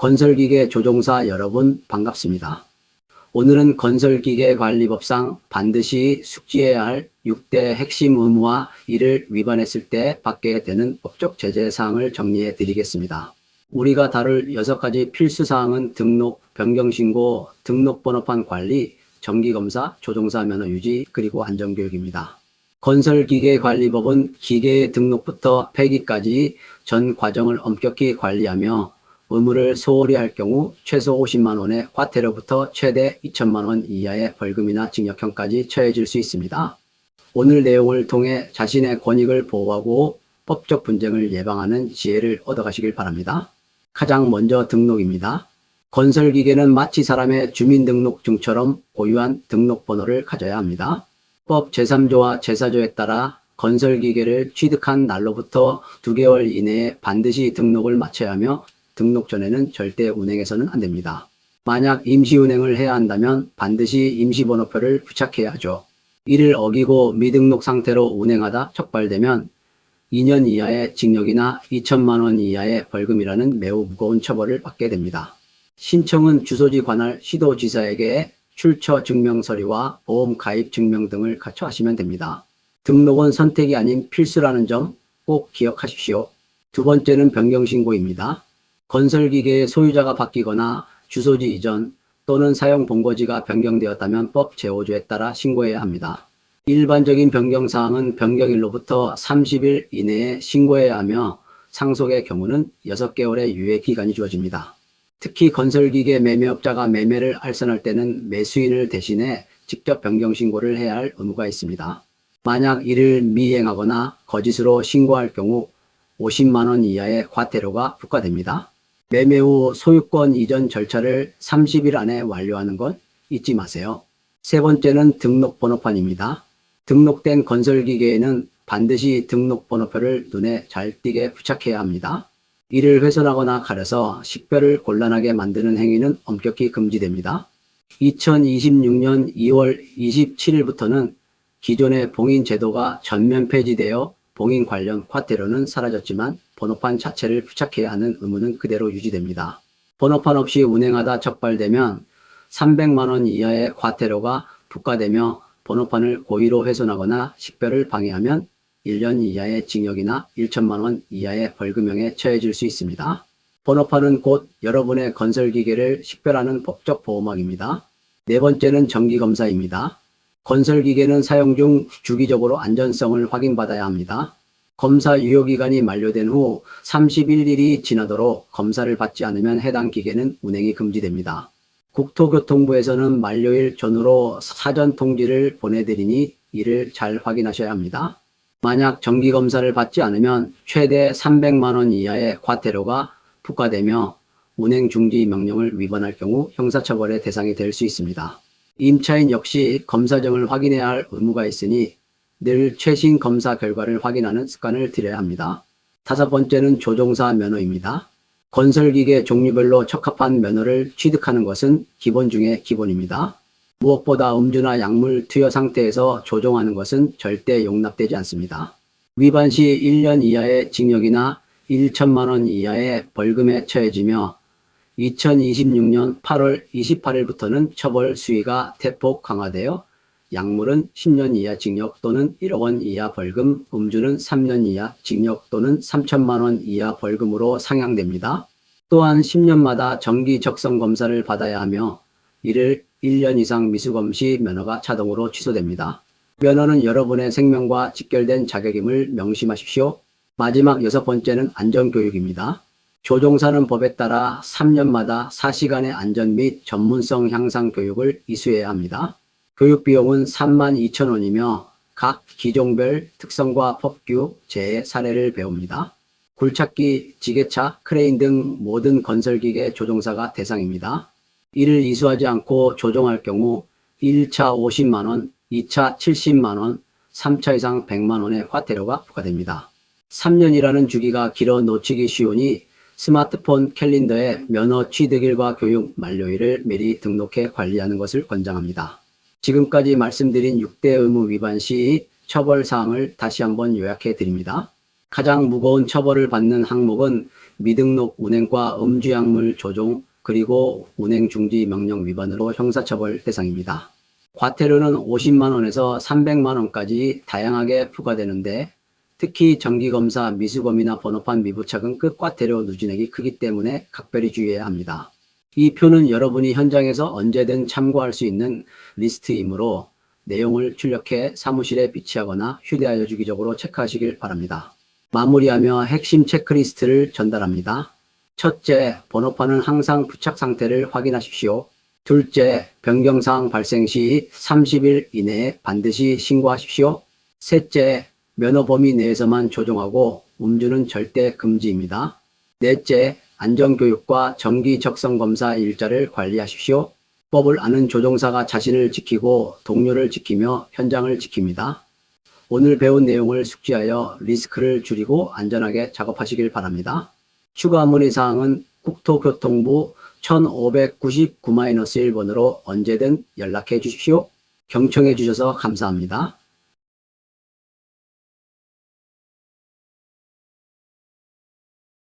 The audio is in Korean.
건설기계 조종사 여러분 반갑습니다. 오늘은 건설기계관리법상 반드시 숙지해야 할 6대 핵심 의무와 이를 위반했을 때 받게 되는 법적 제재 사항을 정리해 드리겠습니다. 우리가 다룰 6가지 필수사항은 등록, 변경신고, 등록번호판 관리, 정기검사, 조종사 면허 유지, 그리고 안전교육입니다. 건설기계관리법은 기계의 등록부터 폐기까지 전 과정을 엄격히 관리하며 의무를 소홀히 할 경우 최소 50만 원의 과태료부터 최대 2천만 원 이하의 벌금이나 징역형까지 처해질 수 있습니다. 오늘 내용을 통해 자신의 권익을 보호하고 법적 분쟁을 예방하는 지혜를 얻어가시길 바랍니다. 가장 먼저 등록입니다. 건설기계는 마치 사람의 주민등록증처럼 고유한 등록번호를 가져야 합니다. 법 제3조와 제4조에 따라 건설기계를 취득한 날로부터 2개월 이내에 반드시 등록을 마쳐야 하며 등록 전에는 절대 운행해서는 안 됩니다. 만약 임시운행을 해야 한다면 반드시 임시번호표를 부착해야 하죠. 이를 어기고 미등록 상태로 운행하다 적발되면 2년 이하의 징역이나 2천만 원 이하의 벌금이라는 매우 무거운 처벌을 받게 됩니다. 신청은 주소지 관할 시도지사에게 출처 증명서류와 보험 가입 증명 등을 갖춰 하시면 됩니다. 등록은 선택이 아닌 필수라는 점 꼭 기억하십시오. 두 번째는 변경신고입니다. 건설기계의 소유자가 바뀌거나 주소지 이전 또는 사용 본거지가 변경되었다면 법 제5조에 따라 신고해야 합니다. 일반적인 변경사항은 변경일로부터 30일 이내에 신고해야 하며 상속의 경우는 6개월의 유예기간이 주어집니다. 특히 건설기계 매매업자가 매매를 알선할 때는 매수인을 대신해 직접 변경신고를 해야 할 의무가 있습니다. 만약 이를 미행하거나 거짓으로 신고할 경우 50만 원 이하의 과태료가 부과됩니다. 매매 후 소유권 이전 절차를 30일 안에 완료하는 것 잊지 마세요. 세 번째는 등록번호판입니다. 등록된 건설기계에는 반드시 등록번호표를 눈에 잘 띄게 부착해야 합니다. 이를 훼손하거나 가려서 식별을 곤란하게 만드는 행위는 엄격히 금지됩니다. 2026년 2월 27일부터는 기존의 봉인 제도가 전면 폐지되어 봉인 관련 과태료는 사라졌지만 번호판 자체를 부착해야 하는 의무는 그대로 유지됩니다. 번호판 없이 운행하다 적발되면 300만 원 이하의 과태료가 부과되며 번호판을 고의로 훼손하거나 식별을 방해하면 1년 이하의 징역이나 1천만 원 이하의 벌금형에 처해질 수 있습니다. 번호판은 곧 여러분의 건설기계를 식별하는 법적 보호막입니다. 네 번째는 정기검사입니다. 건설기계는 사용 중 주기적으로 안전성을 확인받아야 합니다. 검사 유효기간이 만료된 후 31일이 지나도록 검사를 받지 않으면 해당 기계는 운행이 금지됩니다. 국토교통부에서는 만료일 전후로 사전 통지를 보내드리니 이를 잘 확인하셔야 합니다. 만약 정기검사를 받지 않으면 최대 300만 원 이하의 과태료가 부과되며 운행 중지 명령을 위반할 경우 형사처벌의 대상이 될 수 있습니다. 임차인 역시 검사정을 확인해야 할 의무가 있으니 늘 최신 검사 결과를 확인하는 습관을 들여야 합니다. 다섯 번째는 조종사 면허입니다. 건설기계 종류별로 적합한 면허를 취득하는 것은 기본 중에 기본입니다. 무엇보다 음주나 약물 투여 상태에서 조종하는 것은 절대 용납되지 않습니다. 위반 시 1년 이하의 징역이나 1천만 원 이하의 벌금에 처해지며 2026년 8월 28일부터는 처벌 수위가 대폭 강화되어 약물은 10년 이하 징역 또는 1억 원 이하 벌금, 음주는 3년 이하 징역 또는 3천만 원 이하 벌금으로 상향됩니다. 또한 10년마다 정기 적성 검사를 받아야 하며 이를 1년 이상 미수검 시 면허가 자동으로 취소됩니다. 면허는 여러분의 생명과 직결된 자격임을 명심하십시오. 마지막 6번째는 안전교육입니다. 조종사는 법에 따라 3년마다 4시간의 안전 및 전문성 향상 교육을 이수해야 합니다. 교육 비용은 32,000원이며 각 기종별 특성과 법규, 재해 사례를 배웁니다. 굴착기, 지게차, 크레인 등 모든 건설기계 조종사가 대상입니다. 이를 이수하지 않고 조종할 경우 1차 50만원, 2차 70만원, 3차 이상 100만원의 과태료가 부과됩니다. 3년이라는 주기가 길어 놓치기 쉬우니 스마트폰 캘린더에 면허 취득일과 교육 만료일을 미리 등록해 관리하는 것을 권장합니다. 지금까지 말씀드린 6대 의무 위반 시 처벌사항을 다시 한번 요약해 드립니다. 가장 무거운 처벌을 받는 항목은 미등록 운행과 음주약물 조종 그리고 운행 중지 명령 위반으로 형사처벌 대상입니다. 과태료는 50만 원에서 300만 원까지 다양하게 부과되는데 특히 정기검사 미수검이나 번호판 미부착은 끝과태료 누진액이 크기 때문에 각별히 주의해야 합니다. 이 표는 여러분이 현장에서 언제든 참고할 수 있는 리스트이므로 내용을 출력해 사무실에 비치하거나 휴대하여 주기적으로 체크하시길 바랍니다. 마무리하며 핵심 체크리스트를 전달합니다. 첫째, 번호판은 항상 부착 상태를 확인하십시오. 둘째, 변경사항 발생 시 30일 이내에 반드시 신고하십시오. 셋째, 면허 범위 내에서만 조종하고 음주는 절대 금지입니다. 넷째, 안전교육과 정기 적성검사 일자를 관리하십시오. 법을 아는 조종사가 자신을 지키고 동료를 지키며 현장을 지킵니다. 오늘 배운 내용을 숙지하여 리스크를 줄이고 안전하게 작업하시길 바랍니다. 추가 문의사항은 국토교통부 1599-1번으로 언제든 연락해 주십시오. 경청해 주셔서 감사합니다.